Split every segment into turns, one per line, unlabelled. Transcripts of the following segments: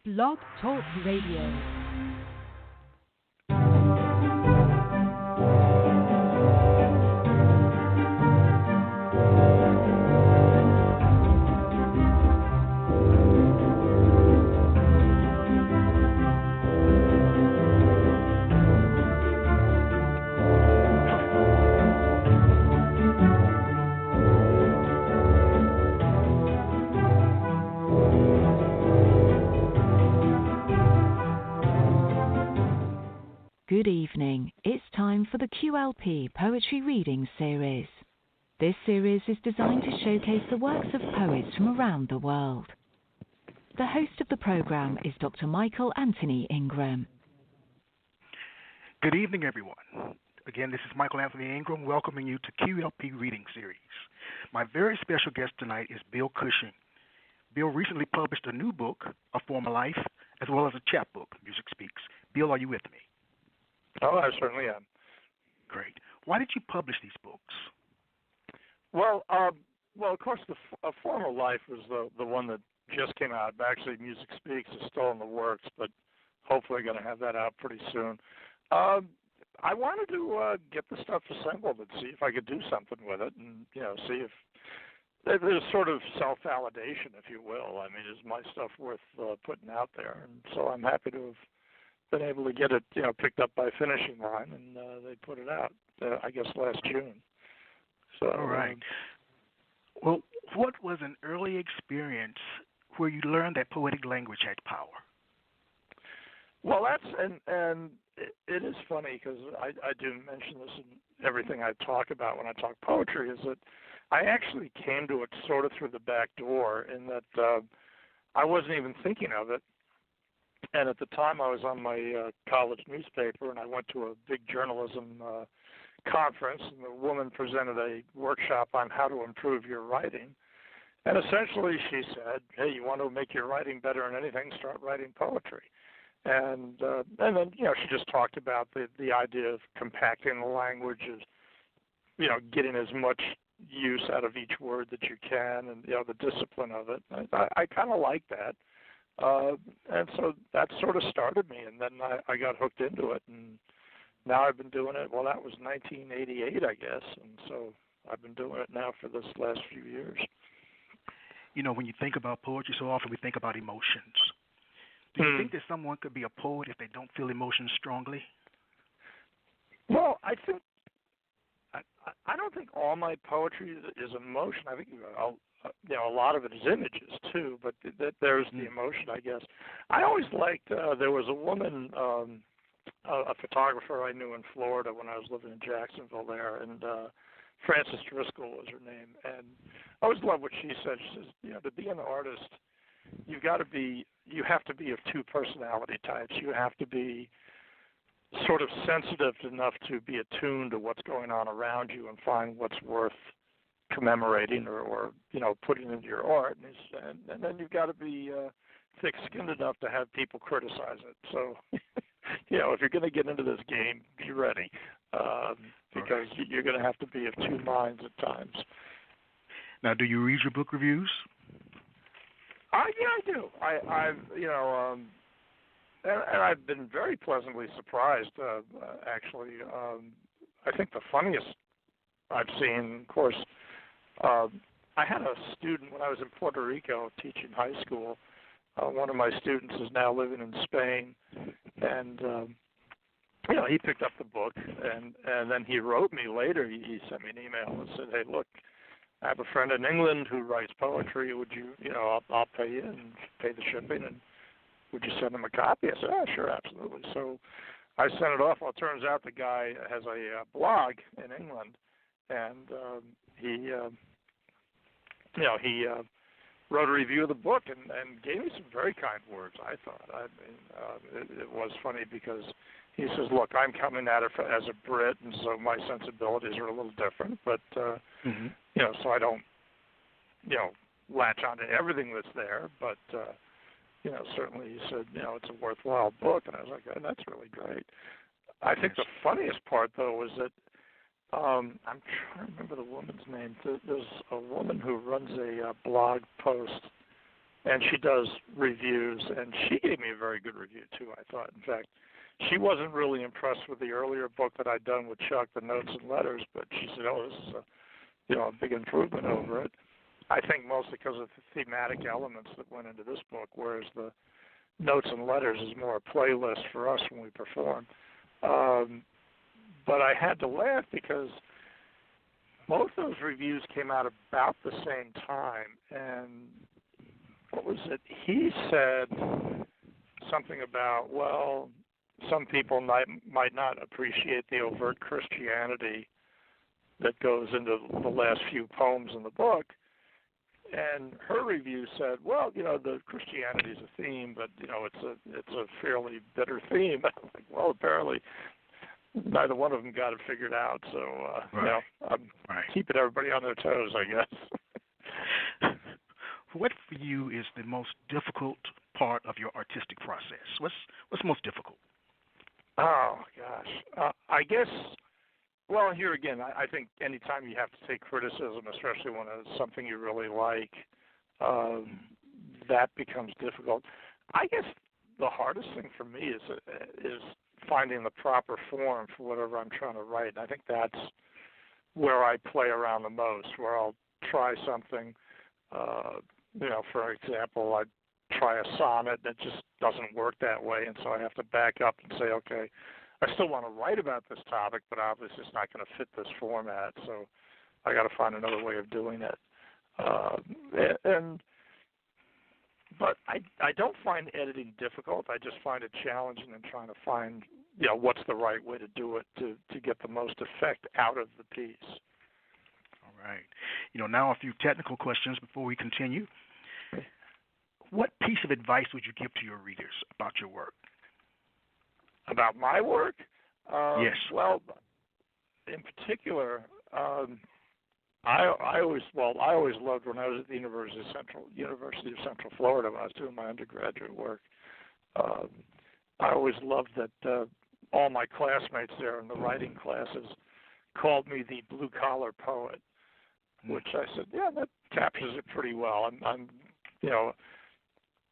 Blog Talk Radio. Good evening. It's time for the QLP Poetry Reading Series. This series is designed to showcase the works of poets from around the world. The host of the program is Dr. Michael Anthony Ingram.
Good evening, everyone. Again, this is Michael Anthony Ingram welcoming you to QLP Reading Series. My very special guest tonight is Bill Cushing. Bill recently published a new book, A Former Life, as well as a chapbook, Music Speaks. Bill, are you with me?
Oh, I certainly am.
Great. Why did you publish these books?
Well, of course, A Former Life was the one that just came out. Actually, Music Speaks is still in the works, but hopefully going to have that out pretty soon. I wanted to get the stuff assembled and see if I could do something with it, and see if there's sort of self-validation, if you will. I mean, is my stuff worth putting out there? And so I'm happy to have been able to get it, picked up by Finishing Line, and they put it out, I guess, last June. So,
all right. Well, what was an early experience where you learned that poetic language had power?
Well, and it is funny because I do mention this in everything I talk about when I talk poetry, is that I actually came to it sort of through the back door in that I wasn't even thinking of it. And at the time, I was on my college newspaper, and I went to a big journalism conference, and the woman presented a workshop on how to improve your writing. And essentially, she said, "Hey, you want to make your writing better than anything? Start writing poetry." And then she just talked about the idea of compacting the language, as getting as much use out of each word that you can, and the discipline of it. I kind of like that. And so that sort of started me, and then I got hooked into it, and now I've been doing it. Well, that was 1988, I guess, and so I've been doing it now for this last few years.
When you think about poetry, so often we think about emotions. Do you think that someone could be a poet if they don't feel emotions strongly?
Well, I don't think all my poetry is emotion. I think a lot of it is images too, but there's the emotion, I guess. I always liked. There was a woman, a photographer I knew in Florida when I was living in Jacksonville there, and Frances Driscoll was her name. And I always loved what she said. She says, to be an artist, you have to be of two personality types. You have to be sort of sensitive enough to be attuned to what's going on around you and find what's worth commemorating or putting into your art, and then you've got to be thick-skinned enough to have people criticize it. So, if you're going to get into this game, be ready, because you're going to have to be of two minds at times.
Now, do you read your book reviews?
Yeah, I do. And I've been very pleasantly surprised. Actually, I think the funniest I've seen, of course. I had a student when I was in Puerto Rico teaching high school. One of my students is now living in Spain, and he picked up the book, and then he wrote me later. He sent me an email and said, "Hey, look, I have a friend in England who writes poetry. Would you, I'll pay you and pay the shipping, and would you send him a copy?" I said, "Oh, sure, absolutely." So I sent it off. Well, it turns out the guy has a blog in England, and he wrote a review of the book and gave me some very kind words, I thought. I mean, it was funny because he says, "Look, I'm coming at it as a Brit, and so my sensibilities are a little different, but, so I don't, latch onto everything that's there, but, certainly he said, it's a worthwhile book," and I was like, "Oh, that's really great." I think the funniest part, though, was that I'm trying to remember the woman's name. There's a woman who runs a blog post and she does reviews, and she gave me a very good review too, I thought. In fact, she wasn't really impressed with the earlier book that I'd done with Chuck, the Notes and Letters, but she said, "Oh, this is a big improvement over it." I think mostly because of the thematic elements that went into this book, whereas the Notes and Letters is more a playlist for us when we perform. But I had to laugh because both those reviews came out about the same time, and what was it? He said something about, well, some people might not appreciate the overt Christianity that goes into the last few poems in the book. And her review said, well, the Christianity is a theme, but it's a fairly bitter theme. I'm like, well, apparently neither one of them got it figured out. So I'm keeping everybody on their toes, I guess.
What for you is the most difficult part of your artistic process? What's most difficult?
Oh gosh, I guess. Well, here again, I think anytime you have to take criticism, especially when it's something you really like, that becomes difficult. I guess the hardest thing for me is finding the proper form for whatever I'm trying to write. And I think that's where I play around the most, where I'll try something. For example, I try a sonnet that just doesn't work that way, and so I have to back up and say, okay, I still want to write about this topic, but obviously it's not going to fit this format, so I got to find another way of doing it. But I don't find editing difficult. I just find it challenging in trying to find, what's the right way to do it to get the most effect out of the piece.
All right. Now a few technical questions before we continue. What piece of advice would you give to your readers about your work?
About my work?
Yes.
Well, in particular, I always loved when I was at the University of Central Florida when I was doing my undergraduate work. I always loved that all my classmates there in the writing classes called me the blue-collar poet, which I said, yeah, that captures it pretty well.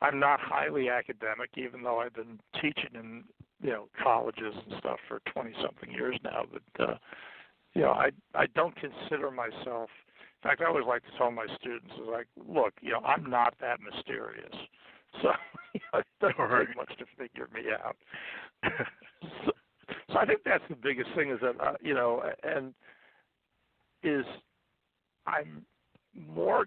I'm not highly academic, even though I've been teaching in colleges and stuff for 20-something years now. But I don't consider myself. In fact, I always like to tell my students, is like, look, I'm not that mysterious, so it doesn't take much to figure me out. So I think that's the biggest thing is that I'm more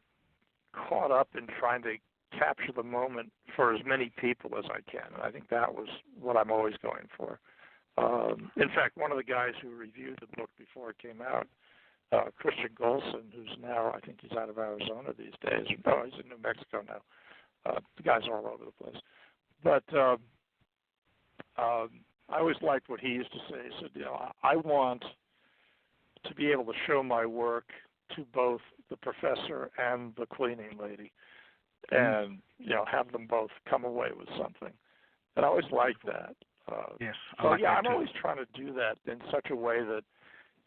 caught up in trying to capture the moment for as many people as I can. And I think that was what I'm always going for. In fact, one of the guys who reviewed the book before it came out, Christian Golson, who's now, I think he's out of Arizona these days. No, he's in New Mexico now. The guy's all over the place. But I always liked what he used to say. He said, I want to be able to show my work to both the professor and the cleaning lady, and have them both come away with something. And I always liked that.
Yes.
I'm always trying to do that in such a way that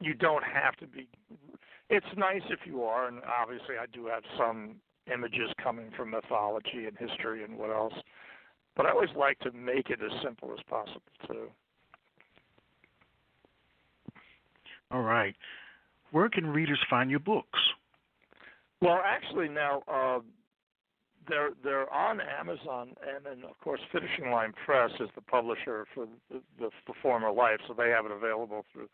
you don't have to be. It's nice if you are, and obviously I do have some images coming from mythology and history and what else. But I always like to make it as simple as possible too.
All right. Where can readers find your books?
Well, actually now they're on Amazon, and then of course Finishing Line Press is the publisher for the former Life, so they have it available through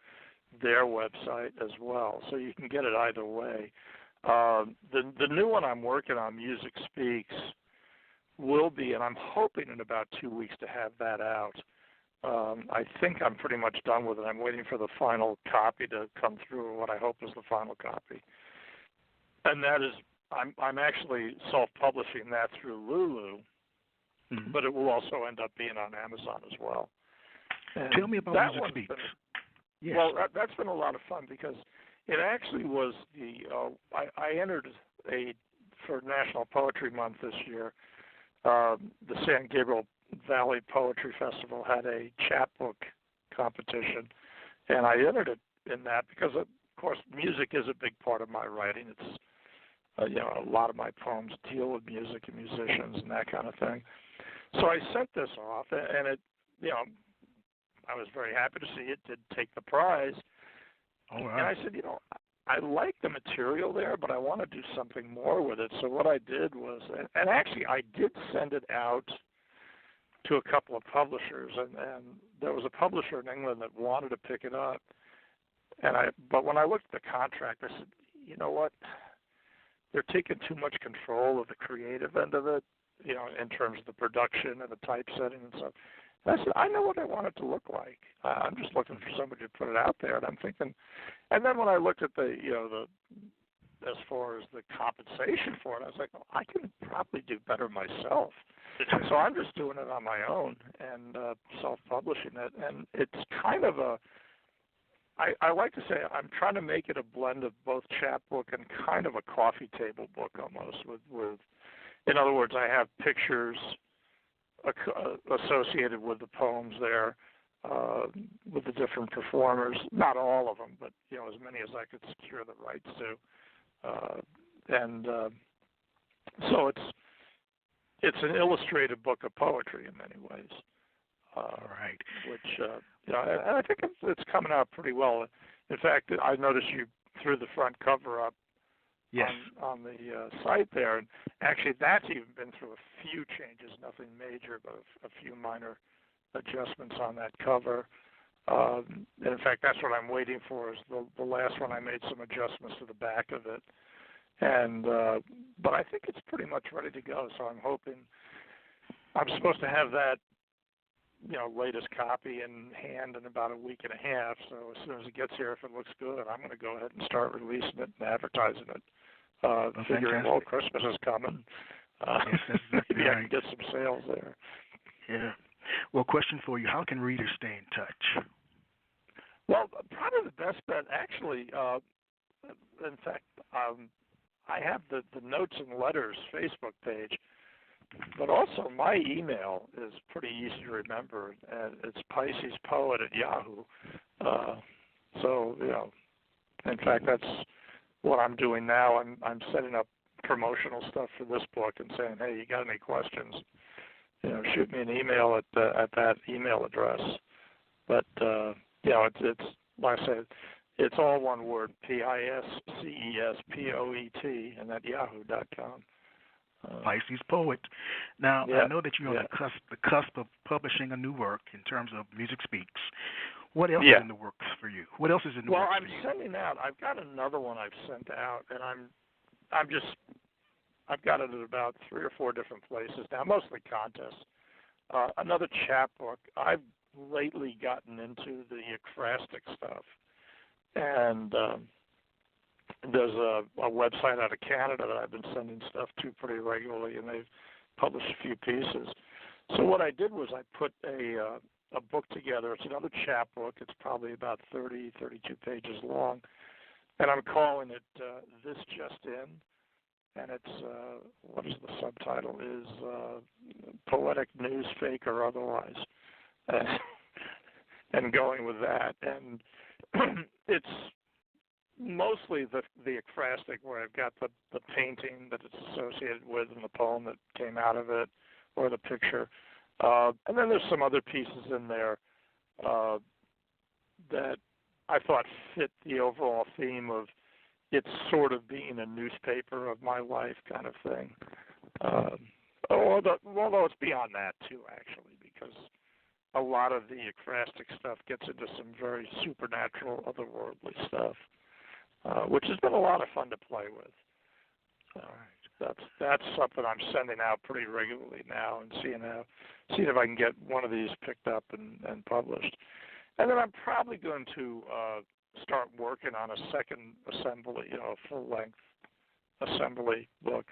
their website as well. So you can get it either way. The new one I'm working on, Music Speaks, will be, and I'm hoping in about 2 weeks to have that out. I think I'm pretty much done with it. I'm waiting for the final copy to come through, what I hope is the final copy. And that is, I'm actually self-publishing that through Lulu, but it will also end up being on Amazon as well. And
tell me about Music Speaks.
Yes. Well, that's been a lot of fun because it actually was I entered for National Poetry Month this year. The San Gabriel Valley Poetry Festival had a chapbook competition, and I entered it in that because, of course, music is a big part of my writing. A lot of my poems deal with music and musicians and that kind of thing. So I sent this off, and it, I was very happy to see it did take the prize.
All right.
And I said, I like the material there, but I want to do something more with it. So what I did was, and actually I did send it out to a couple of publishers, and there was a publisher in England that wanted to pick it up. But when I looked at the contract, I said, you know what? They're taking too much control of the creative end of it, in terms of the production and the typesetting and stuff. And I said, I know what I want it to look like. I'm just looking for somebody to put it out there. And I'm thinking, and then when I looked at the as far as the compensation for it, I was like, I can probably do better myself. So I'm just doing it on my own and self-publishing it. And it's kind of I like to say I'm trying to make it a blend of both chapbook and kind of a coffee table book almost. With in other words, I have pictures associated with the poems there, with the different performers. Not all of them, but as many as I could secure the rights to. So it's an illustrated book of poetry in many ways.
Right.
Which and I think it's coming out pretty well. In fact, I noticed you threw the front cover up.
Yes.
On the site there, and actually that's even been through a few changes, nothing major, but a few minor adjustments on that cover. And in fact, that's what I'm waiting for. Is the last one I made some adjustments to the back of it, and but I think it's pretty much ready to go. So I'm hoping I'm supposed to have that latest copy in hand in about a week and a half. So as soon as it gets here, if it looks good, I'm going to go ahead and start releasing it and advertising it. Figuring, well, Christmas is coming.
Yes,
maybe
right.
I can get some sales there.
Yeah. Well, question for you: how can readers stay in touch?
Well, probably the best bet, actually. In fact, I have the Notes and Letters Facebook page. But also, my email is pretty easy to remember, and it's PiscesPoet@Yahoo. So, in fact, that's what I'm doing now. I'm setting up promotional stuff for this book and saying, hey, you got any questions? Shoot me an email at that email address. But it's like I said, it's all one word: PISCESPOET, and at yahoo.com.
Pisces Poet. Now,
yeah,
I know that you're on the cusp of publishing a new work in terms of Music Speaks. What else is in the works for you? What else is in the works for you?
Well, I'm sending out. I've got another one I've sent out, and I've got it at about 3 or 4 different places now, mostly contests. Another chapbook. I've lately gotten into the ekphrastic stuff, and there's a website out of Canada that I've been sending stuff to pretty regularly, and they've published a few pieces. So what I did was I put a book together. It's another chapbook. It's probably about 30, 32 pages long, and I'm calling it This Just In, and it's, what is the subtitle, is Poetic News, Fake or Otherwise, and going with that. And it's mostly the ekphrastic, where I've got the painting that it's associated with and the poem that came out of it, or the picture. And then there's some other pieces in there that I thought fit the overall theme of it sort of being a newspaper of my life kind of thing. Although it's beyond that too, actually, because a lot of the ekphrastic stuff gets into some very supernatural, otherworldly stuff. Which has been a lot of fun to play with. That's something I'm sending out pretty regularly now, and seeing if I can get one of these picked up and published. And then I'm probably going to start working on a second assembly, full-length assembly book,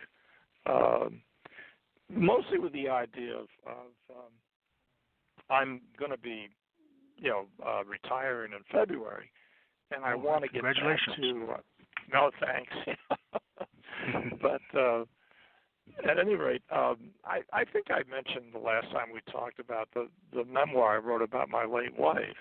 mostly with the idea of I'm going to be, retiring in February. And I want to get back to no thanks. But at any rate, I think I mentioned the last time we talked about the memoir I wrote about my late wife.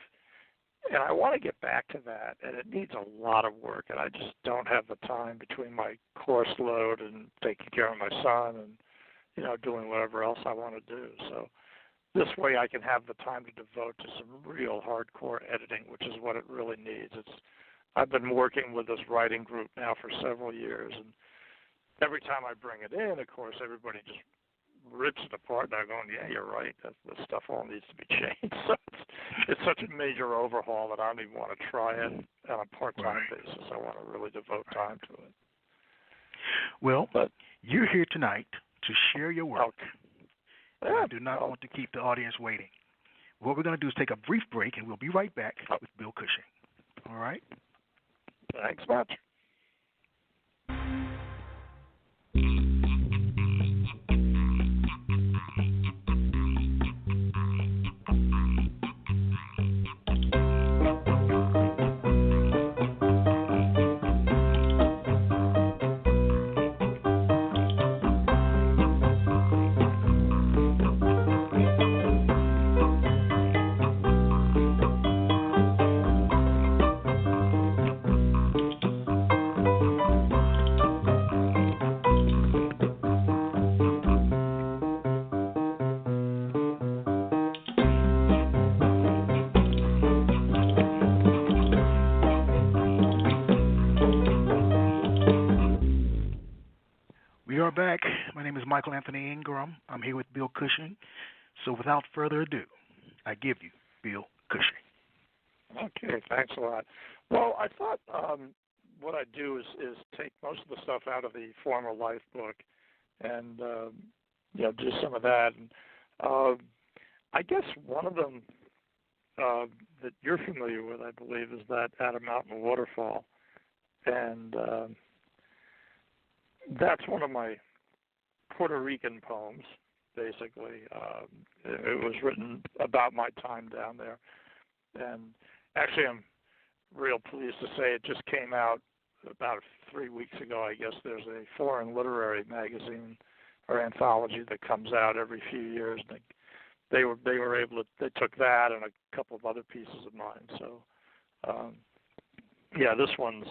And I want to get back to that, and it needs a lot of work, and I just don't have the time between my course load and taking care of my son and, doing whatever else I want to do. So this way I can have the time to devote to some real hardcore editing, which is what it really needs. I've been working with this writing group now for several years, and every time I bring it in, of course, everybody just rips it apart, and I'm going, yeah, you're right. That stuff all needs to be changed. So it's such a major overhaul that I don't even want to try it on a part-time basis. I want to really devote time to it.
Well, but you're here tonight to share your work.
Okay.
I do not want to keep the audience waiting. What we're going to do is take a brief break, and we'll be right back with Bill Cushing. All right?
Thanks much.
We are back. My name is Michael Anthony Ingram. I'm here with Bill Cushing. So without further ado, I give you Bill Cushing.
Okay, thanks a lot. Well, I thought what I'd do is take most of the stuff out of the former life book and do some of that. And I guess one of them that you're familiar with, I believe, is that At a Mountain Waterfall. And that's one of my Puerto Rican poems, basically. It was written about my time down there. And actually, I'm real pleased to say it just came out about 3 weeks ago, I guess. There's a foreign literary magazine or anthology that comes out every few years. And they were able to, they took that and a couple of other pieces of mine. So, this one's...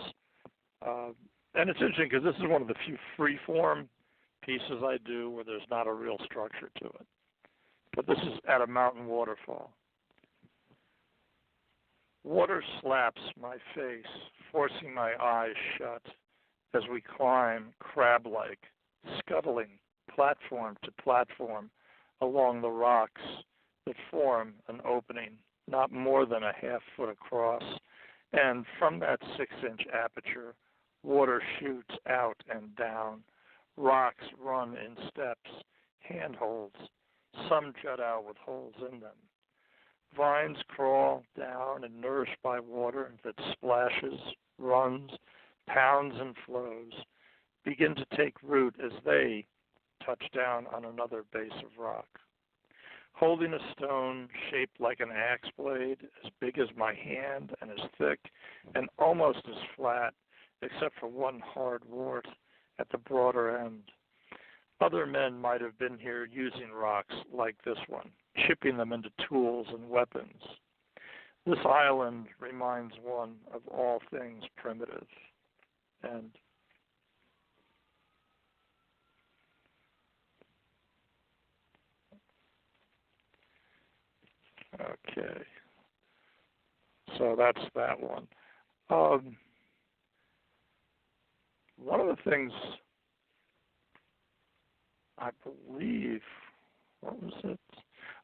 and it's interesting because this is one of the few free-form pieces I do where there's not a real structure to it. But this is At a Mountain Waterfall. Water slaps my face, forcing my eyes shut as we climb, crab-like, scuttling platform to platform along the rocks that form an opening not more than a half foot across. And from that 6-inch aperture, water shoots out and down. Rocks run in steps, handholds. Some jut out with holes in them. Vines crawl down and nourished by water that splashes, runs, pounds and flows, begin to take root as they touch down on another base of rock. Holding a stone shaped like an axe blade, as big as my hand and as thick and almost as flat, except for one hard wart at the broader end. Other men might have been here using rocks like this one, chipping them into tools and weapons. This island reminds one of all things primitive. And okay, so that's that one. One of the things I believe, what was it?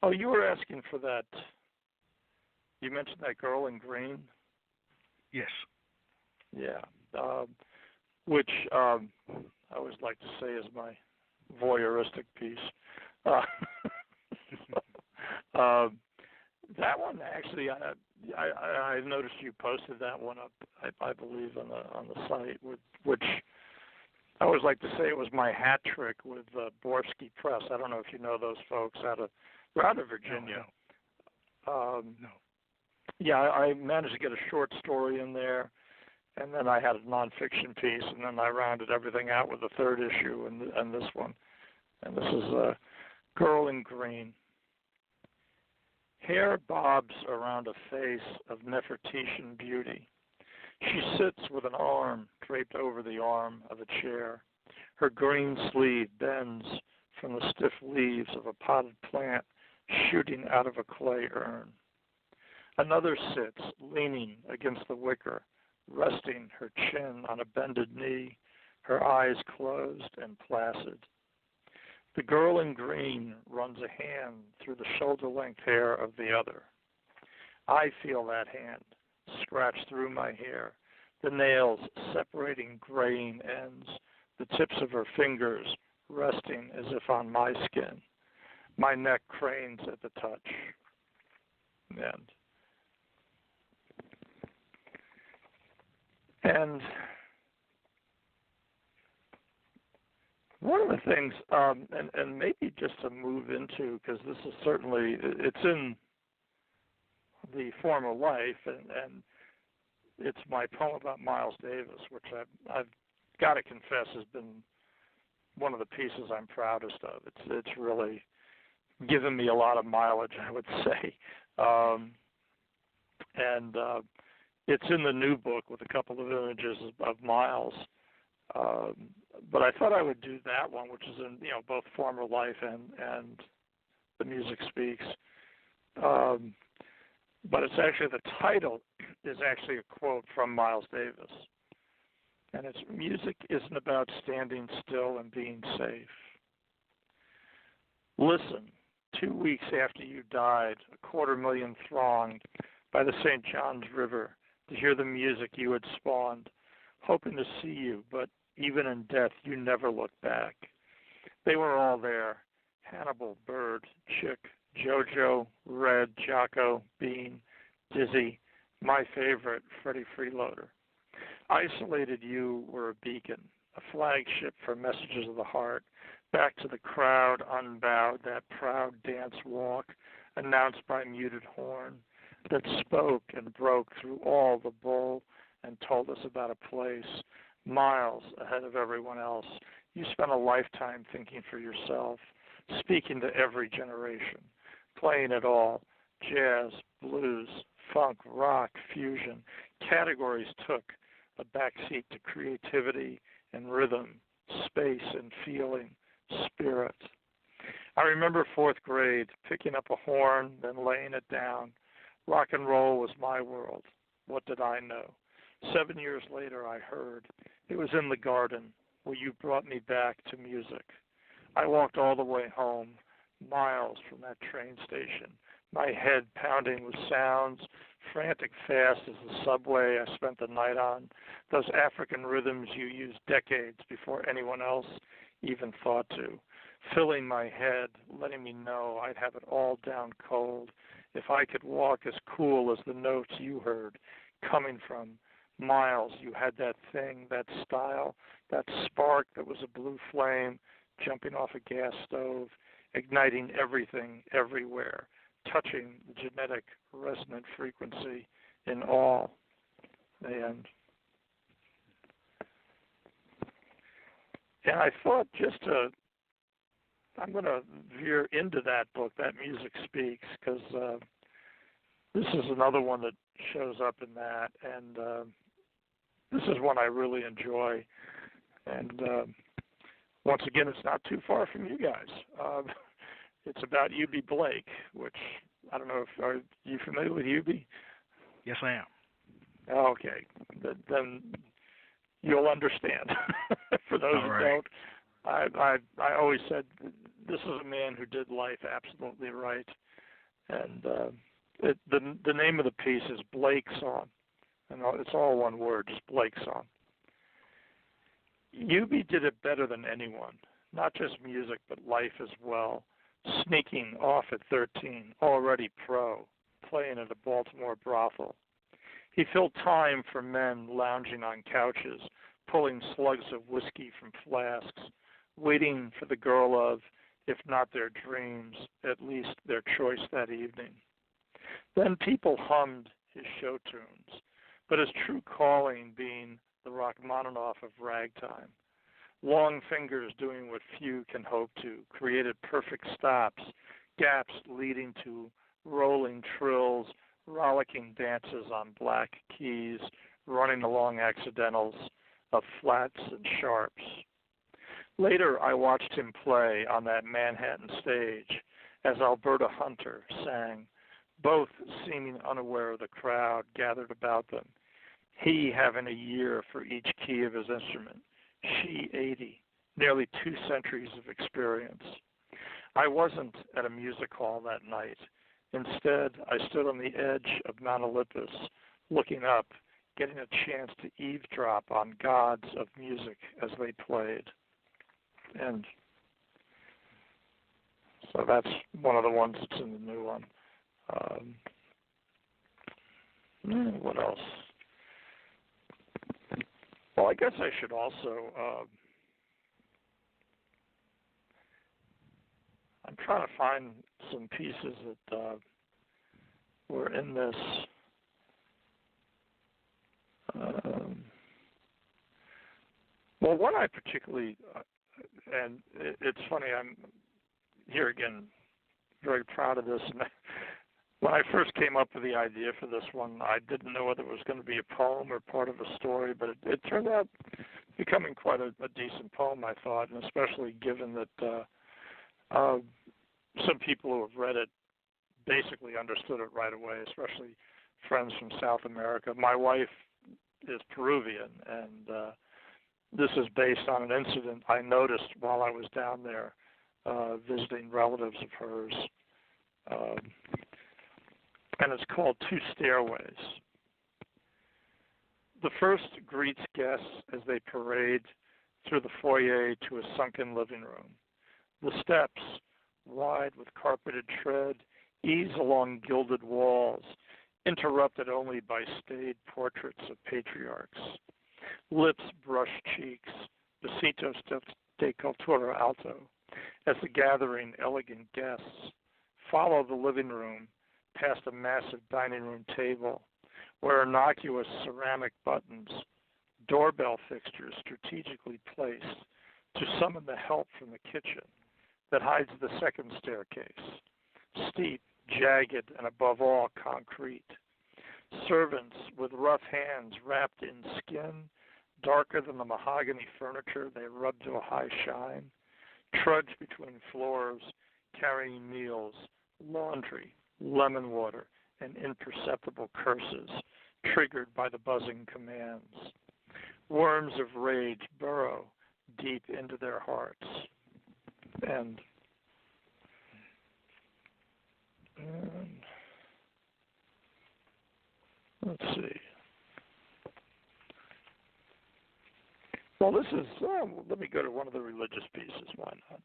Oh, you were asking for that. You mentioned that girl in green?
Yes.
Yeah. Which I always like to say is my voyeuristic piece. That one actually, I noticed you posted that one up. I believe on the site, which I always like to say it was my hat trick with Borsky Press. I don't know if you know those folks out of Virginia.
No.
Yeah, I managed to get a short story in there, and then I had a nonfiction piece, and then I rounded everything out with the third issue and this one. And this is Girl in Green. Hair bobs around a face of Nefertitian beauty. She sits with an arm draped over the arm of a chair. Her green sleeve bends from the stiff leaves of a potted plant shooting out of a clay urn. Another sits, leaning against the wicker, resting her chin on a bended knee, her eyes closed and placid. The girl in green runs a hand through the shoulder-length hair of the other. I feel that hand scratch through my hair, the nails separating graying ends, the tips of her fingers resting as if on my skin. My neck cranes at the touch. And one of the things, and maybe just to move into, because this is certainly, it's in the former life, and it's my poem about Miles Davis, which I've got to confess has been one of the pieces I'm proudest of. It's really given me a lot of mileage, I would say. It's in the new book with a couple of images of Miles. But I thought I would do that one, which is in both former life and the music speaks. But it's actually, the title is actually a quote from Miles Davis. And it's, music isn't about standing still and being safe. Listen, 2 weeks after you died, 250,000 thronged by the St. John's River to hear the music you had spawned, hoping to see you, but even in death you never looked back. They were all there, Hannibal, Bird, Chick, Jojo, Red, Jocko, Bean, Dizzy, my favorite, Freddie Freeloader. Isolated you were a beacon, a flagship for messages of the heart, back to the crowd unbowed, that proud dance walk, announced by muted horn, that spoke and broke through all the bull and told us about a place, miles ahead of everyone else. You spent a lifetime thinking for yourself, speaking to every generation, playing it all, jazz, blues, funk, rock, fusion. Categories took a backseat to creativity and rhythm, space and feeling, spirit. I remember fourth grade, picking up a horn, then laying it down. Rock and roll was my world. What did I know? 7 years later, I heard. It was in the garden where you brought me back to music. I walked all the way home, miles from that train station, my head pounding with sounds, frantic fast as the subway I spent the night on, those African rhythms you used decades before anyone else even thought to, filling my head, letting me know I'd have it all down cold if I could walk as cool as the notes you heard, coming from miles. You had that thing, that style, that spark that was a blue flame jumping off a gas stove, igniting everything everywhere, touching the genetic resonant frequency in all. And I thought I'm going to veer into that book, That Music Speaks, because this is another one that shows up in that, and this is one I really enjoy. And once again, it's not too far from you guys. It's about U.B. Blake, which I don't know if, are you familiar with U.B.?
Yes, I am.
Okay, then you'll understand. For those
All
who
right.
don't, I always said this is a man who did life absolutely right, and the name of the piece is Blake Song, and it's all one word, just Blake Song. UB did it better than anyone, not just music but life as well. Sneaking off at 13, already pro, playing at a Baltimore brothel. He filled time for men lounging on couches, pulling slugs of whiskey from flasks, waiting for the girl of, if not their dreams, at least their choice that evening. Then people hummed his show tunes, but his true calling being the Rachmaninoff of ragtime. Long fingers doing what few can hope to, created perfect stops, gaps leading to rolling trills, rollicking dances on black keys, running along accidentals of flats and sharps. Later, I watched him play on that Manhattan stage as Alberta Hunter sang, both seeming unaware of the crowd gathered about them, he having a year for each key of his instrument, she 80, nearly 2 centuries of experience. I wasn't at a music hall that night. Instead, I stood on the edge of Mount Olympus, looking up, getting a chance to eavesdrop on gods of music as they played. And so that's one of the ones that's in the new one. What else? Well, I guess I should also, I'm trying to find some pieces that were in this. Well, one I particularly, and it's funny, I'm here again, very proud of this. And when I first came up with the idea for this one, I didn't know whether it was going to be a poem or part of a story, but it turned out becoming quite a decent poem, I thought, and especially given that some people who have read it basically understood it right away, especially friends from South America. My wife is Peruvian, and this is based on an incident I noticed while I was down there visiting relatives of hers. And it's called Two Stairways. The first greets guests as they parade through the foyer to a sunken living room. The steps, wide with carpeted tread, ease along gilded walls, interrupted only by staid portraits of patriarchs. Lips brush cheeks, besitos de cultura alto, as the gathering elegant guests follow the living room past a massive dining room table where innocuous ceramic buttons, doorbell fixtures strategically placed to summon the help from the kitchen that hides the second staircase, steep, jagged, and above all concrete. Servants with rough hands wrapped in skin, darker than the mahogany furniture they rub to a high shine, trudge between floors, carrying meals, laundry, lemon water, and imperceptible curses triggered by the buzzing commands. Worms of rage burrow deep into their hearts. And let's see. Well, this is, let me go to one of the religious pieces, why not?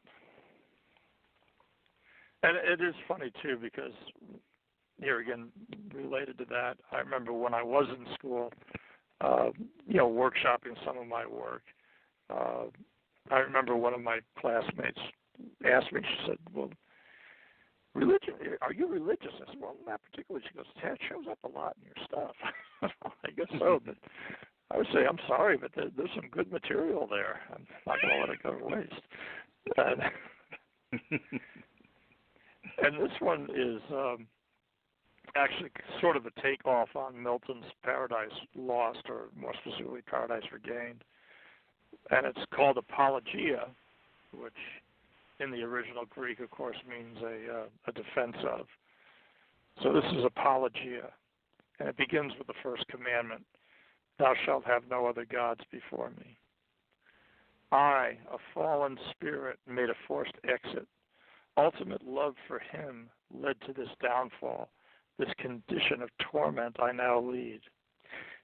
And it is funny, too, because here again, related to that, I remember when I was in school, workshopping some of my work, I remember one of my classmates asked me, she said, well, religion, are you religious? I said, well, not particularly. She goes, that shows up a lot in your stuff. I guess so, but I would say, I'm sorry, but there's some good material there. I'm not going to let it go to waste. And this one is actually sort of a takeoff on Milton's Paradise Lost, or more specifically Paradise Regained. And it's called Apologia, which in the original Greek, of course, means a defense of. So this is Apologia, and it begins with the first commandment, thou shalt have no other gods before me. I, a fallen spirit, made a forced exit. Ultimate love for him led to this downfall, this condition of torment I now lead.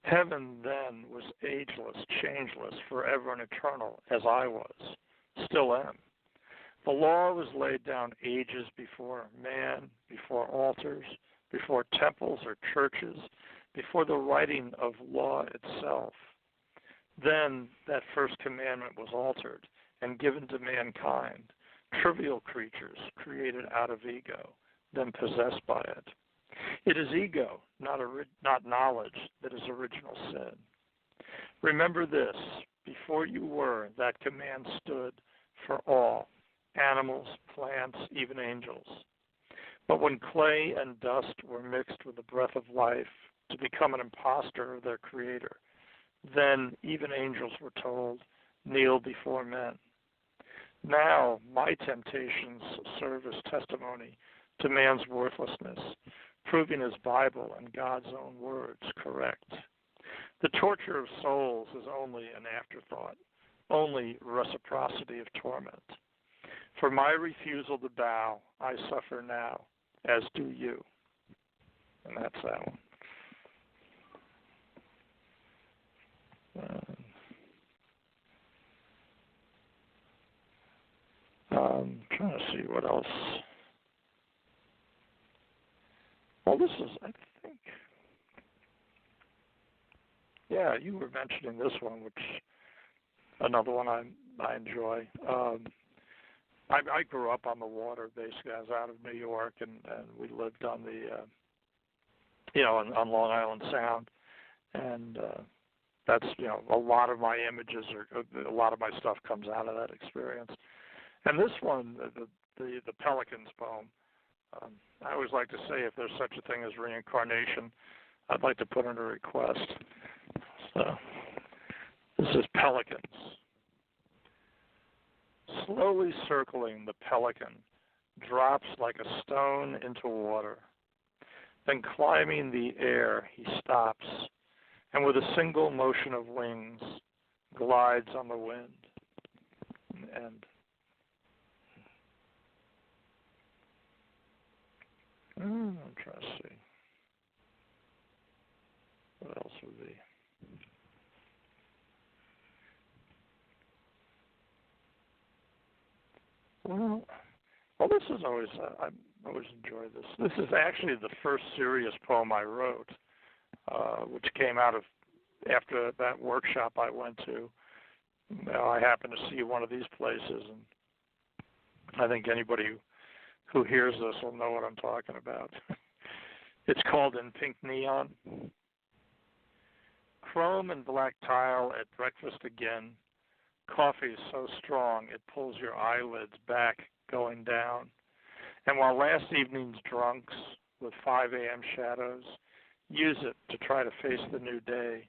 Heaven then was ageless, changeless, forever and eternal, as I was, still am. The law was laid down ages before man, before altars, before temples or churches, before the writing of law itself. Then that first commandment was altered and given to mankind, trivial creatures created out of ego, then possessed by it. It is ego, not knowledge, that is original sin. Remember this, before you were, that command stood for all, animals, plants, even angels. But when clay and dust were mixed with the breath of life to become an impostor of their creator, then even angels were told, kneel before men. Now my temptations serve as testimony to man's worthlessness, proving his Bible and God's own words correct. The torture of souls is only an afterthought, only reciprocity of torment. For my refusal to bow, I suffer now, as do you. And that's that one. Trying to see what else. Well, this is, I think, yeah, you were mentioning this one, which another one I enjoy. I grew up on the water, basically. I was out of New York, and we lived on the, on Long Island Sound, and that's, a lot of my images, a lot of my stuff comes out of that experience. And this one, the Pelicans poem, I always like to say if there's such a thing as reincarnation, I'd like to put in a request. So, this is Pelicans. Slowly circling, the pelican drops like a stone into water. Then climbing the air, he stops, and with a single motion of wings, glides on the wind. And I'm trying to see. What else would be? Well, this is always, I always enjoy this. This is actually the first serious poem I wrote, which came out of, after that workshop I went to. I happened to see one of these places, and I think anybody who hears this will know what I'm talking about. It's called In Pink Neon. Chrome and black tile at breakfast again. Coffee is so strong it pulls your eyelids back, going down. And while last evening's drunks with 5 a.m. shadows use it to try to face the new day,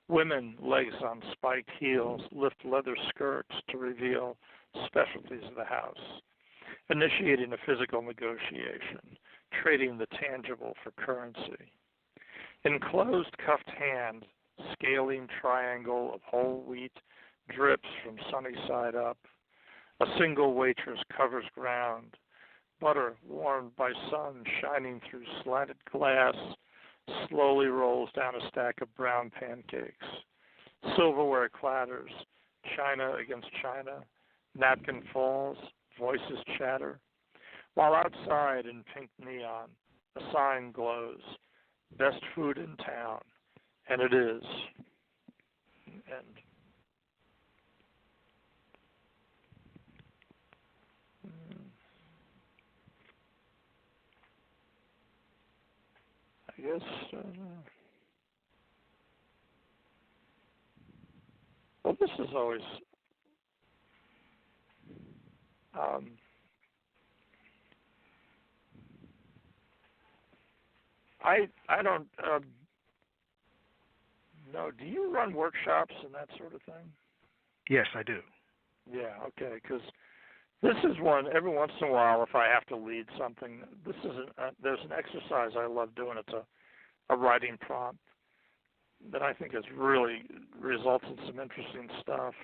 women, legs on spiked heels, lift leather skirts to reveal specialties of the house, initiating a physical negotiation, trading the tangible for currency. Enclosed cuffed hand, scaling triangle of whole wheat drips from sunny side up. A single waitress covers ground. Butter warmed by sun shining through slanted glass slowly rolls down a stack of brown pancakes. Silverware clatters, china against china. Napkin falls, voices chatter. While outside in pink neon, a sign glows. Best food in town. And it is. And I guess, well, this is always, I don't know. Do you run workshops and that sort of thing?
Yes, I do.
Yeah, okay, because this is one, every once in a while, if I have to lead something, this is there's an exercise I love doing. It's a writing prompt that I think has really resulted in some interesting stuff.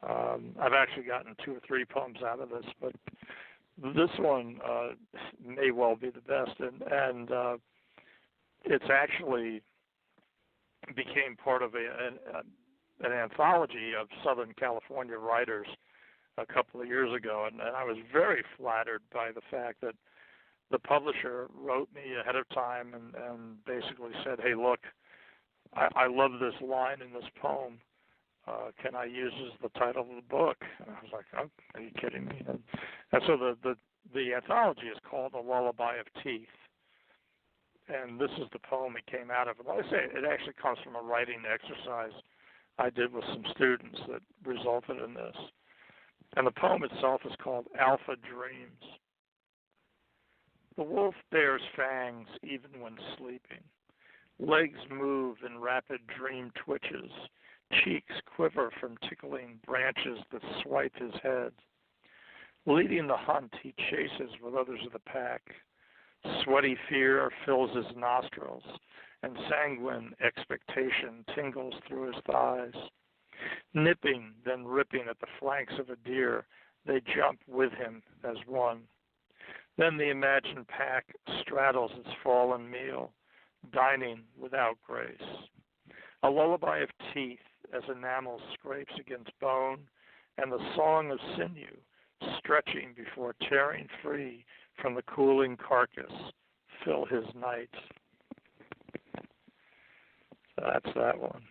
I've actually gotten 2 or 3 poems out of this, but this one may well be the best, and it's actually became part of an anthology of Southern California writers a couple of years ago, and I was very flattered by the fact that the publisher wrote me ahead of time and basically said, hey, look, I love this line in this poem. Can I use as the title of the book? And I was like, oh, are you kidding me? And so the anthology is called A Lullaby of Teeth. And this is the poem it came out of. And like I say, it actually comes from a writing exercise I did with some students that resulted in this. And the poem itself is called Alpha Dreams. The wolf bears fangs even when sleeping. Legs move in rapid dream twitches. Cheeks quiver from tickling branches that swipe his head. Leading the hunt, he chases with others of the pack. Sweaty fear fills his nostrils, and sanguine expectation tingles through his thighs. Nipping, then ripping at the flanks of a deer, they jump with him as one. Then the imagined pack straddles its fallen meal, dining without grace. A lullaby of teeth as enamel scrapes against bone, and the song of sinew stretching before tearing free from the cooling carcass fill his night. So that's that one.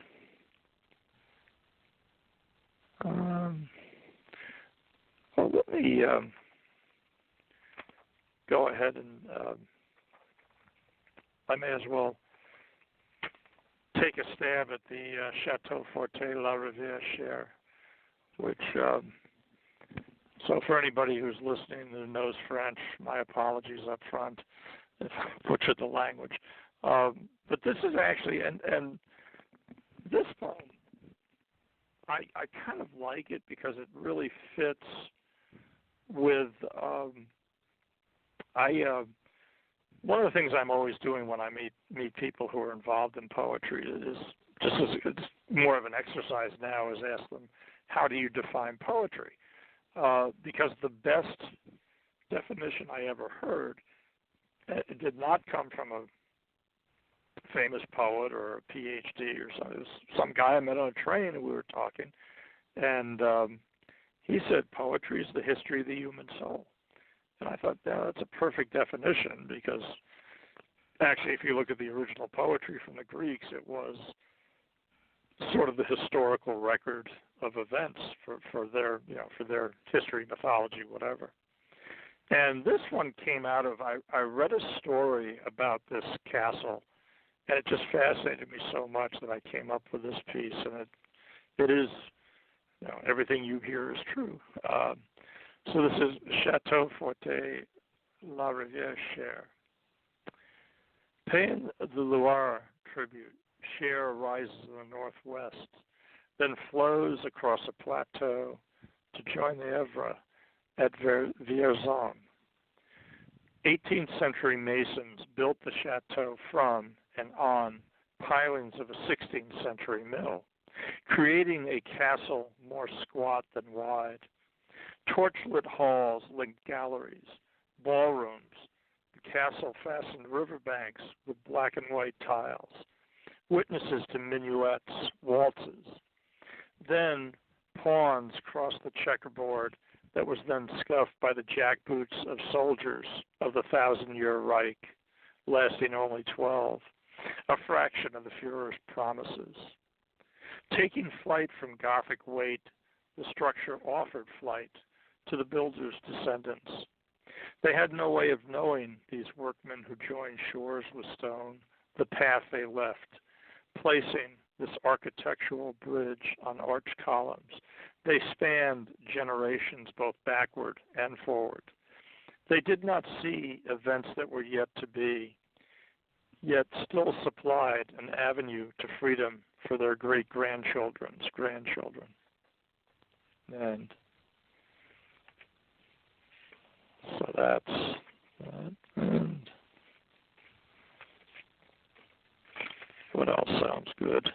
Let me go ahead and I may as well take a stab at the Chateau Forte La Rivière share, which, so for anybody who's listening who knows French, my apologies up front if I butchered the language. But this is actually, and this poem, I kind of like it because it really fits with, one of the things I'm always doing when I meet people who are involved in poetry is just as it's more of an exercise now is ask them, how do you define poetry? Because the best definition I ever heard, it did not come from a famous poet or a PhD or something. It was some guy I met on a train and we were talking, and he said poetry is the history of the human soul. And I thought, yeah, that's a perfect definition because actually if you look at the original poetry from the Greeks, it was sort of the historical record of events for their history, mythology, whatever. And this one came out of, I read a story about this castle, and it just fascinated me so much that I came up with this piece, and it is, everything you hear is true. So this is Chateau Forte La Rivière Cher. Paying the Loire tribute, Cher rises in the northwest, then flows across a plateau to join the Evre at Vierzon. 18th century masons built the chateau from and on pilings of a 16th century mill, creating a castle more squat than wide. Torchlit halls linked galleries, ballrooms, the castle fastened riverbanks with black and white tiles, witnesses to minuets, waltzes. Then pawns crossed the checkerboard that was then scuffed by the jackboots of soldiers of the 1,000-year Reich, lasting only 12, a fraction of the Führer's promises. Taking flight from Gothic weight, the structure offered flight to the builders' descendants. They had no way of knowing, these workmen who joined shores with stone, the path they left, placing this architectural bridge on arched columns. They spanned generations both backward and forward. They did not see events that were yet to be, yet still supplied an avenue to freedom for their great-grandchildren's grandchildren. And so that's that. And what else sounds good?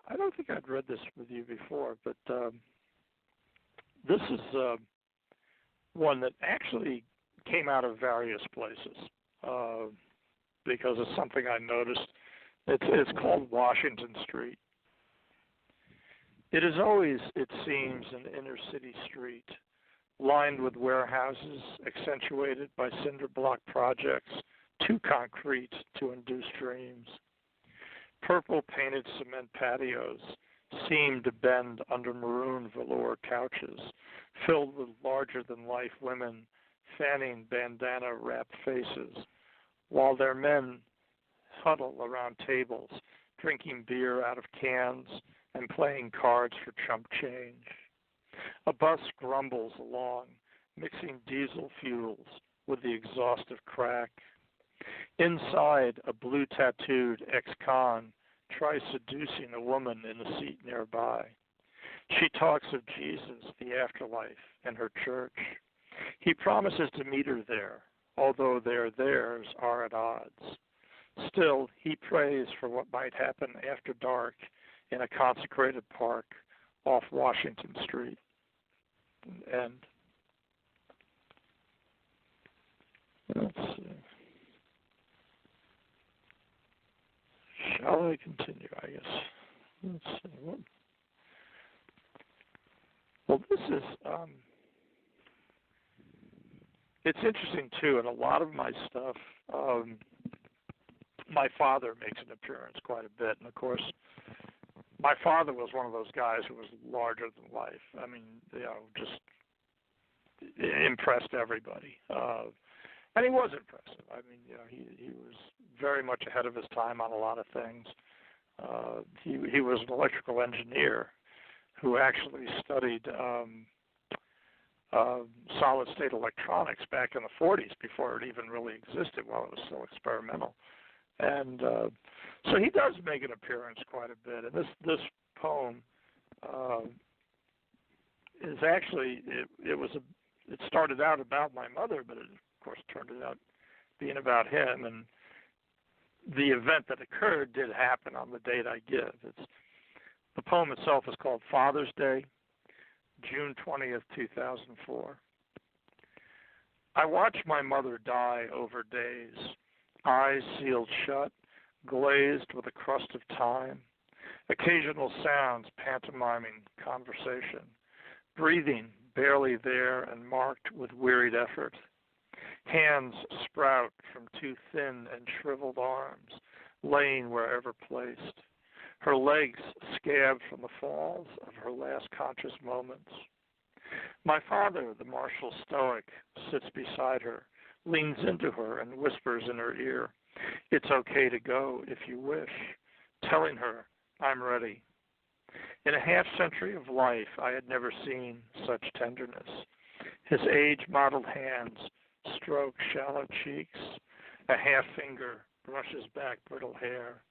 I don't think I'd read this with you before, but this is one that actually came out of various places because of something I noticed. It's called Washington Street. It is always, it seems, an inner city street, lined with warehouses, accentuated by cinder block projects, too concrete to induce dreams. Purple painted cement patios seem to bend under maroon velour couches, filled with larger-than-life women fanning bandana-wrapped faces, while their men huddle around tables, drinking beer out of cans and playing cards for chump change. A bus grumbles along, mixing diesel fuels with the exhaust of crack. Inside, a blue-tattooed ex-con tries seducing a woman in the seat nearby. She talks of Jesus, the afterlife, and her church. He promises to meet her there, although theirs are at odds. Still, he prays for what might happen after dark in a consecrated park off Washington Street. And let's see. Shall I continue, I guess? Let's see. Well, this is, it's interesting, too, and a lot of my stuff, my father makes an appearance quite a bit. And, of course, my father was one of those guys who was larger than life. I mean, just impressed everybody. And he was impressive. I mean, he was very much ahead of his time on a lot of things. He was an electrical engineer who actually studied solid-state electronics back in the 40s before it even really existed, while it was still experimental. And so he does make an appearance quite a bit. And this poem is actually it started out about my mother, but it of course turned out being about him. And the event that occurred did happen on the date I give. The poem itself is called Father's Day, June 20th, 2004. I watched my mother die over days, eyes sealed shut, glazed with a crust of time, occasional sounds pantomiming conversation, breathing barely there and marked with wearied effort. Hands sprout from two thin and shriveled arms, laying wherever placed. Her legs scabbed from the falls of her last conscious moments. My father, the martial stoic, sits beside her, leans into her and whispers in her ear, "It's okay to go if you wish," telling her, "I'm ready." In a half-century of life, I had never seen such tenderness. His age-modeled hands stroke shallow cheeks. A half-finger brushes back brittle hair.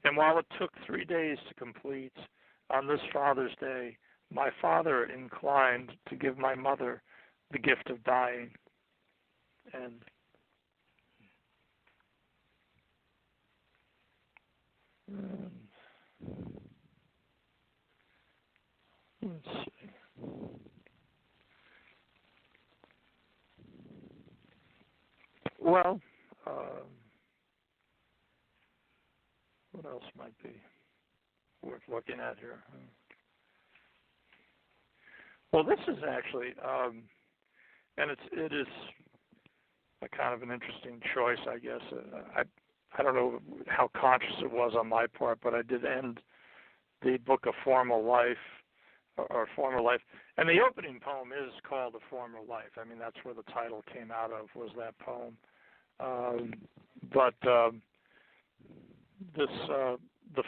And while it took 3 days to complete, on this Father's Day, my father inclined to give my mother the gift of dying. And let's see. Well, what else might be worth looking at here? Well, this is actually, and it is a kind of an interesting choice, I guess. I don't know how conscious it was on my part, but I did end the book A Formal Life, or Former Life, and the opening poem is called A Former Life. I mean, that's where the title came out of, was that poem. But the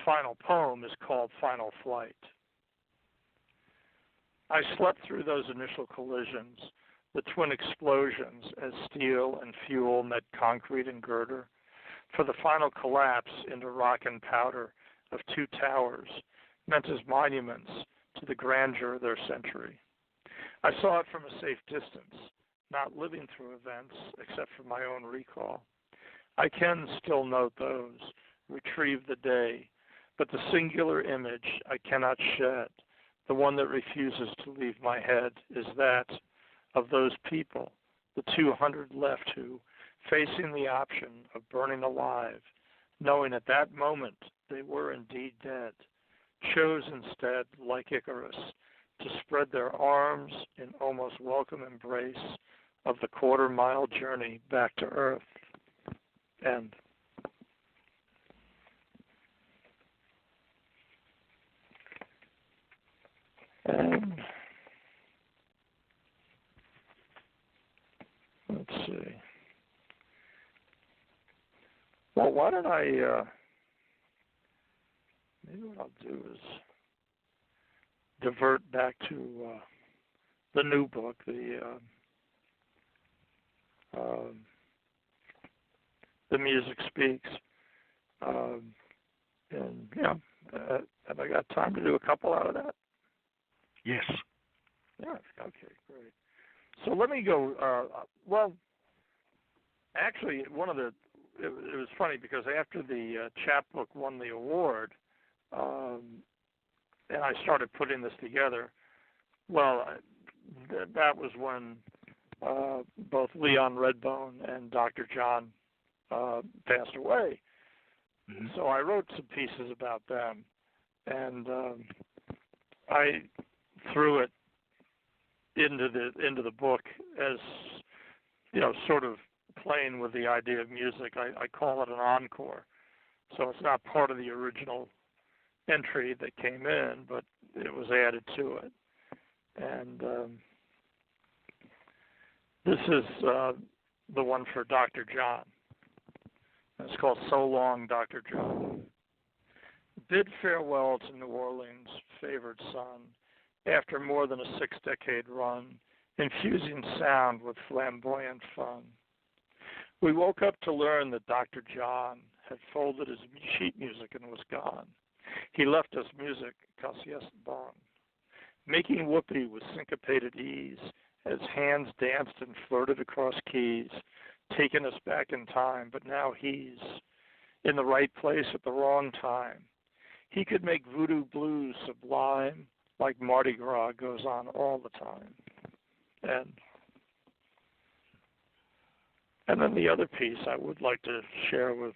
final poem is called Final Flight. I slept through those initial collisions, the twin explosions as steel and fuel met concrete and girder, for the final collapse into rock and powder of two towers, meant as monuments to the grandeur of their century. I saw it from a safe distance, not living through events except for my own recall. I can still note those, retrieve the day, but the singular image I cannot shed, the one that refuses to leave my head, is that of those people, the 200 left who, facing the option of burning alive, knowing at that moment they were indeed dead, chose instead, like Icarus, to spread their arms in almost welcome embrace of the quarter-mile journey back to Earth. End. And let's see. Well, why don't I, maybe what I'll do is divert back to new book, the music speaks, and yeah, have I got time to do a couple out of that?
Yes.
Yeah. Okay. Great. So let me go. Well, actually, it was funny because after the chapbook won the award, and I started putting this together. Well, that was when both Leon Redbone and Dr. John passed away.
Mm-hmm.
So I wrote some pieces about them, and I threw it into the book as, you know, sort of playing with the idea of music. I call it an encore. So it's not part of the original entry that came in, but it was added to it. And this is the one for Dr. John. It's called So Long, Dr. John. Bid farewell to New Orleans' favored son after more than a 6-decade run, infusing sound with flamboyant fun. We woke up to learn that Dr. John had folded his sheet music and was gone. He left us music, cassius bon, making whoopee with syncopated ease as hands danced and flirted across keys, taking us back in time, but now he's in the right place at the wrong time. He could make voodoo blues sublime like Mardi Gras goes on all the time. And then the other piece I would like to share with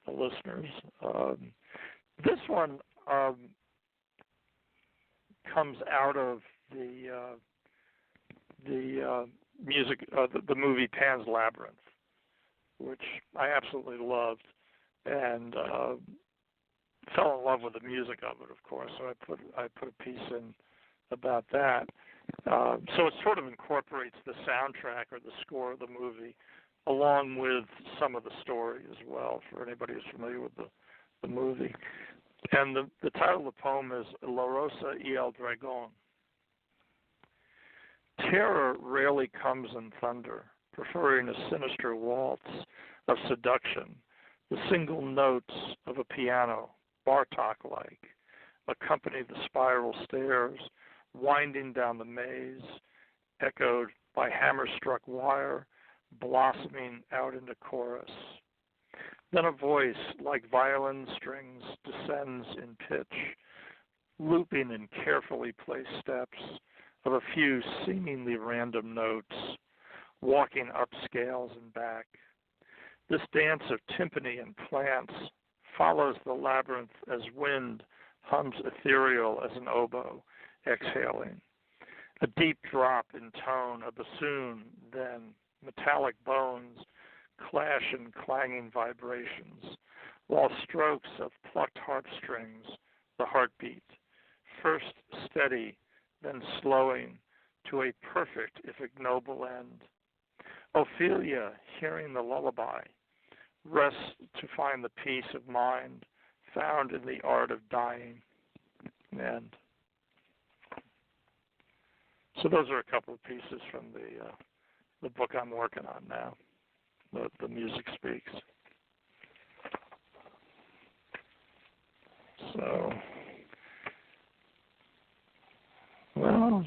the listeners. This one comes out of the music, the movie Pan's Labyrinth, which I absolutely loved, and fell in love with the music of it, of course. So I put a piece in about that. So it sort of incorporates the soundtrack or the score of the movie, along with some of the story as well, for anybody who's familiar with the movie. And the title of the poem is La Rosa y el Dragón. Terror rarely comes in thunder, preferring a sinister waltz of seduction, the single notes of a piano, Bartok-like, accompany the spiral stairs, winding down the maze, echoed by hammer-struck wire, blossoming out into chorus. Then a voice like violin strings descends in pitch, looping in carefully placed steps of a few seemingly random notes, walking up scales and back. This dance of timpani and plants follows the labyrinth as wind hums ethereal as an oboe, exhaling. A deep drop in tone, a bassoon, then metallic bones clash in clanging vibrations, while strokes of plucked harp strings, the heartbeat, first steady, then slowing to a perfect if ignoble end. Ophelia, hearing the lullaby, rests to find the peace of mind found in the art of dying. End. So those are a couple of pieces from the book I'm working on now. The music speaks. So, well,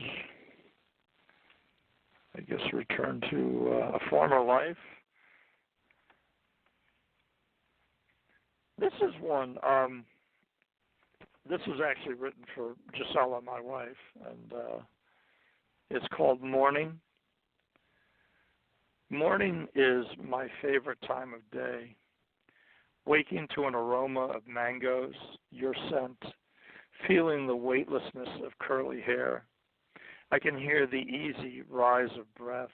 I guess return to a former life. This is one. This was actually written for Gisela, my wife, and it's called Morning. Morning is my favorite time of day. Waking to an aroma of mangoes, your scent, feeling the weightlessness of curly hair. I can hear the easy rise of breath.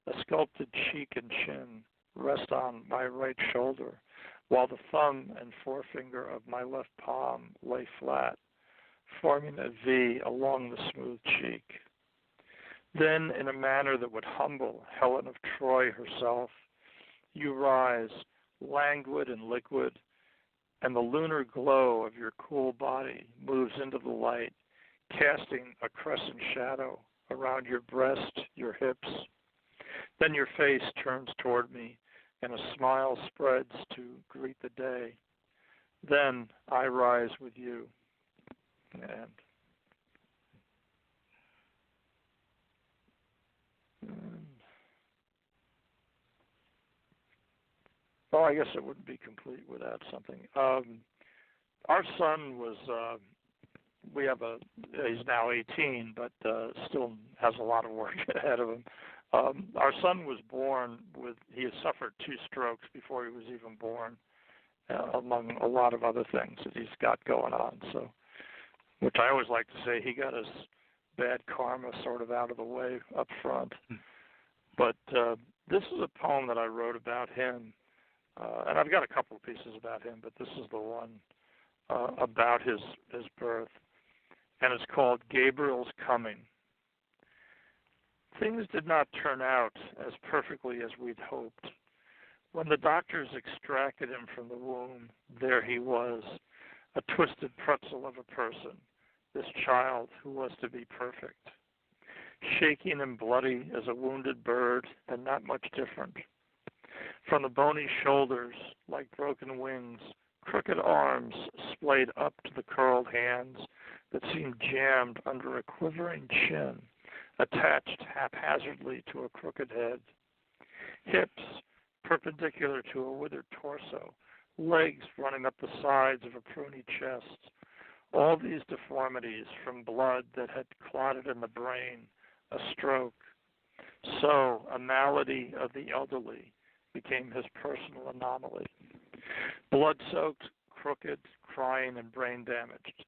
A sculpted cheek and chin rest on my right shoulder, while the thumb and forefinger of my left palm lay flat, forming a V along the smooth cheek. Then, in a manner that would humble Helen of Troy herself, you rise, languid and liquid, and the lunar glow of your cool body moves into the light, casting a crescent shadow around your breast, your hips. Then your face turns toward me, and a smile spreads to greet the day. Then I rise with you. And well, I guess it wouldn't be complete without something. Our son was, he's now 18, but still has a lot of work ahead of him. Our son was born he had suffered 2 strokes before he was even born, among a lot of other things that he's got going on. So, which I always like to say, he got his bad karma sort of out of the way up front. But this is a poem that I wrote about him, and I've got a couple of pieces about him, but this is the one about his birth, and it's called Gabriel's Coming. Things did not turn out as perfectly as we'd hoped. When the doctors extracted him from the womb, there he was, a twisted pretzel of a person, this child who was to be perfect, shaking and bloody as a wounded bird and not much different. From the bony shoulders, like broken wings, crooked arms splayed up to the curled hands that seemed jammed under a quivering chin, attached haphazardly to a crooked head. Hips perpendicular to a withered torso, legs running up the sides of a pruny chest. All these deformities from blood that had clotted in the brain, a stroke. So, a malady of the elderly became his personal anomaly. Blood-soaked, crooked, crying, and brain damaged.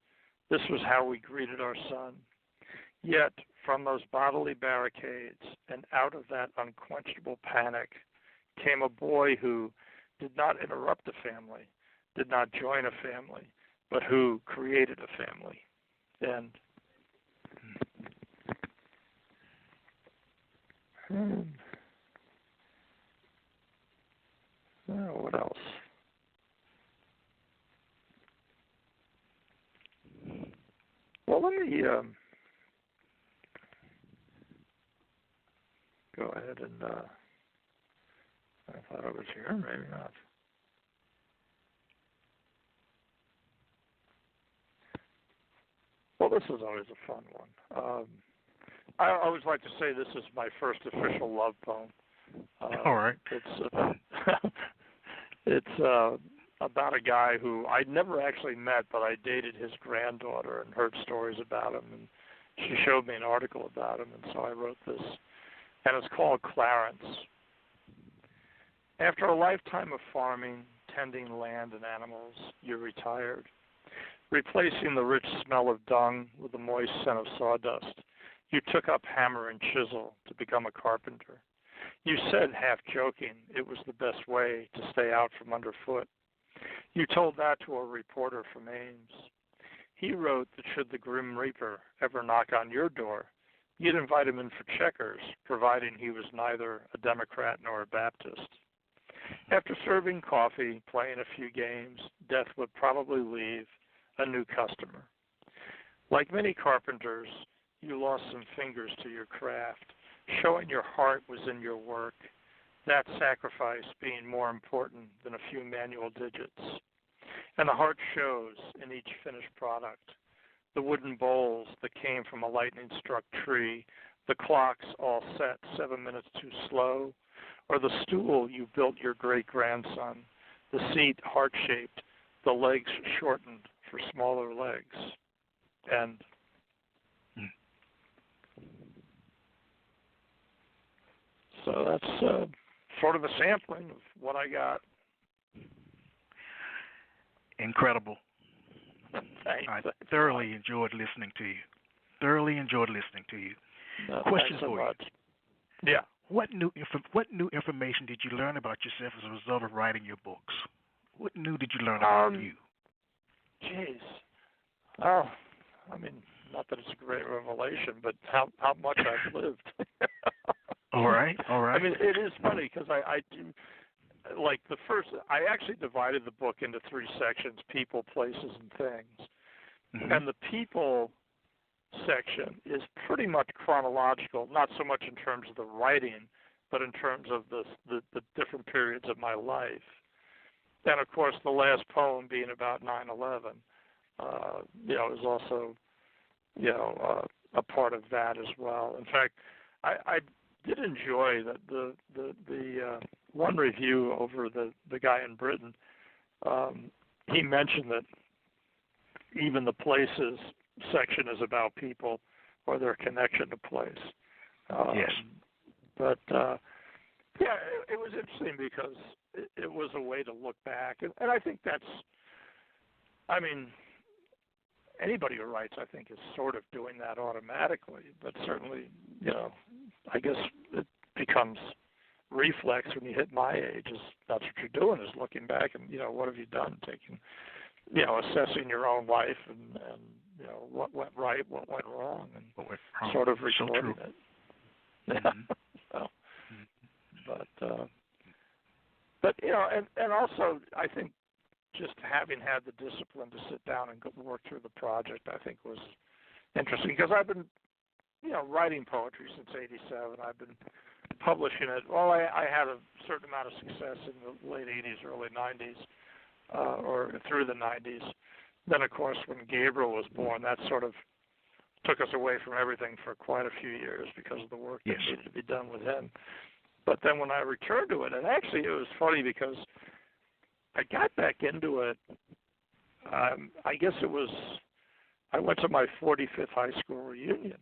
This was how we greeted our son. Yet, from those bodily barricades and out of that unquenchable panic came a boy who did not interrupt a family, did not join a family, but who created a family. And what else? Well, let me go ahead and I thought it was here, maybe not. Well, this is always a fun one. I always like to say this is my first official love poem.
All right.
It's about a guy who I'd never actually met, but I dated his granddaughter and heard stories about him, and she showed me an article about him, and so I wrote this. And it's called Clarence. After a lifetime of farming, tending land and animals, you're retired, replacing the rich smell of dung with the moist scent of sawdust. You took up hammer and chisel to become a carpenter. You said, half joking, it was the best way to stay out from underfoot. You told that to a reporter from Ames. He wrote that should the Grim Reaper ever knock on your door, you'd invite him in for checkers, providing he was neither a Democrat nor a Baptist. After serving coffee, playing a few games, death would probably leave a new customer. Like many carpenters, you lost some fingers to your craft, showing your heart was in your work, that sacrifice being more important than a few manual digits. And the heart shows in each finished product. The wooden bowls that came from a lightning-struck tree, the clocks all set 7 minutes too slow, or the stool you built your great-grandson, the seat heart-shaped, the legs shortened for smaller legs. And so that's sort of a sampling of what I got.
Incredible.
Thanks.
I thoroughly enjoyed listening to you.
No,
Questions
so
for
much.
you.
Yeah.
What new information did you learn about yourself as a result of writing your books? What new did you learn about you?
Jeez. Oh, I mean, not that it's a great revelation, but how much I've lived.
All right.
I mean, it is funny because I do, like I actually divided the book into 3 sections, people, places, and things. Mm-hmm. And the people section is pretty much chronological, not so much in terms of the writing, but in terms of the different periods of my life. And of course, the last poem being about 9/11, is also, a part of that as well. In fact, I did enjoy that the one review over the guy in Britain. He mentioned that even the places section is about people or their connection to place.
Yes.
But it was interesting because it was a way to look back, and I think anybody who writes, I think, is sort of doing that automatically. But certainly, I guess it becomes reflex when you hit my age. That's what you're doing, is looking back and what have you done, taking, assessing your own life and what went right, what went wrong, and
what went wrong.
sort of recording it.
Mm-hmm.
But and also I think just having had the discipline to sit down and work through the project, I think was interesting, because I've been writing poetry since '87. I've been publishing it. Well, I had a certain amount of success in the late '80s, early '90s, or through the '90s. Then, of course, when Gabriel was born, that sort of took us away from everything for quite a few years because of the work that needed to be done with him. But then when I returned to it, and actually it was funny because I got back into it, I guess I went to my 45th high school reunion,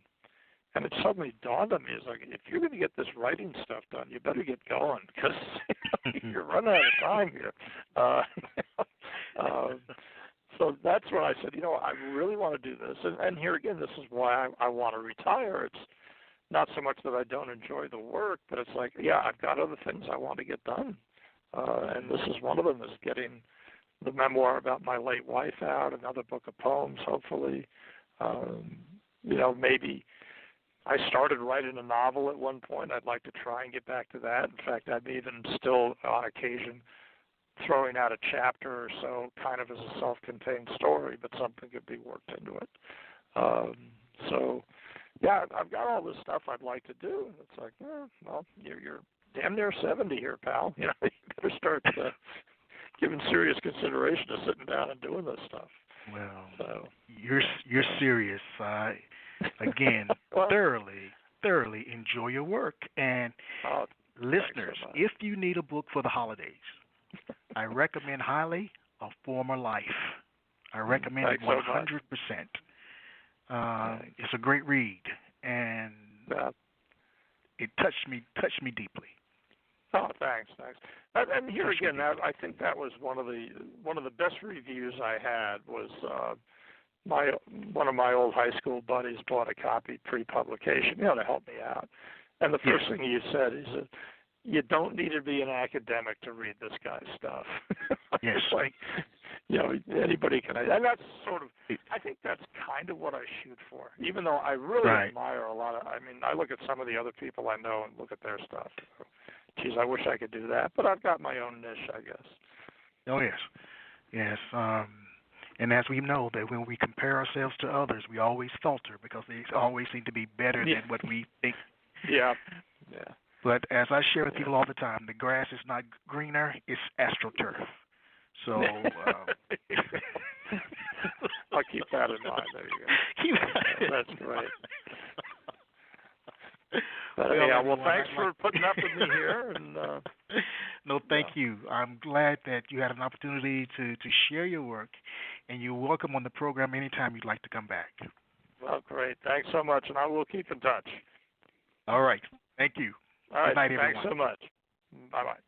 and it suddenly dawned on me, it's like, if you're going to get this writing stuff done, you better get going, because you're running out of time here. So that's when I said, I really want to do this. And here again, this is why I want to retire. It's not so much that I don't enjoy the work, but it's like, I've got other things I want to get done. And this is one of them, is getting the memoir about my late wife out, another book of poems, hopefully. Maybe I started writing a novel at one point. I'd like to try and get back to that. In fact, I'm even still, on occasion, throwing out a chapter or so, kind of as a self-contained story, but something could be worked into it. I've got all this stuff I'd like to do, and it's like, you're damn near 70 here, pal. You better start giving serious consideration to sitting down and doing this stuff.
Well, you're serious. Again,
well,
thoroughly enjoy your work. And listeners,
so
if you need a book for the holidays, I recommend highly A Former Life. I recommend it 100%. It's a great read, and it touched me deeply.
Oh, thanks. And here again, I think that was one of the best reviews I had. Was one of my old high school buddies bought a copy pre-publication, to help me out. And the first thing he said is, you don't need to be an academic to read this guy's stuff.
Yes.
It's like, anybody can. And that's sort of, I think that's kind of what I shoot for, even though I really admire a lot of, I look at some of the other people I know and look at their stuff. Geez, I wish I could do that, but I've got my own niche, I guess.
Oh, yes. And as we know, that when we compare ourselves to others, we always falter because they always seem to be better than what we think.
Yeah.
But as I share with people all the time, the grass is not greener, it's astroturf. So
I'll keep that in mind. There you go. That's great. Well, thanks for putting up with me here. And
no, thank you. I'm glad that you had an opportunity to share your work, and you're welcome on the program anytime you'd like to come back.
Well, great. Thanks so much, and I will keep in touch.
All right. Thank you.
All right.
Good night, everyone.
Thanks so much. Bye-bye.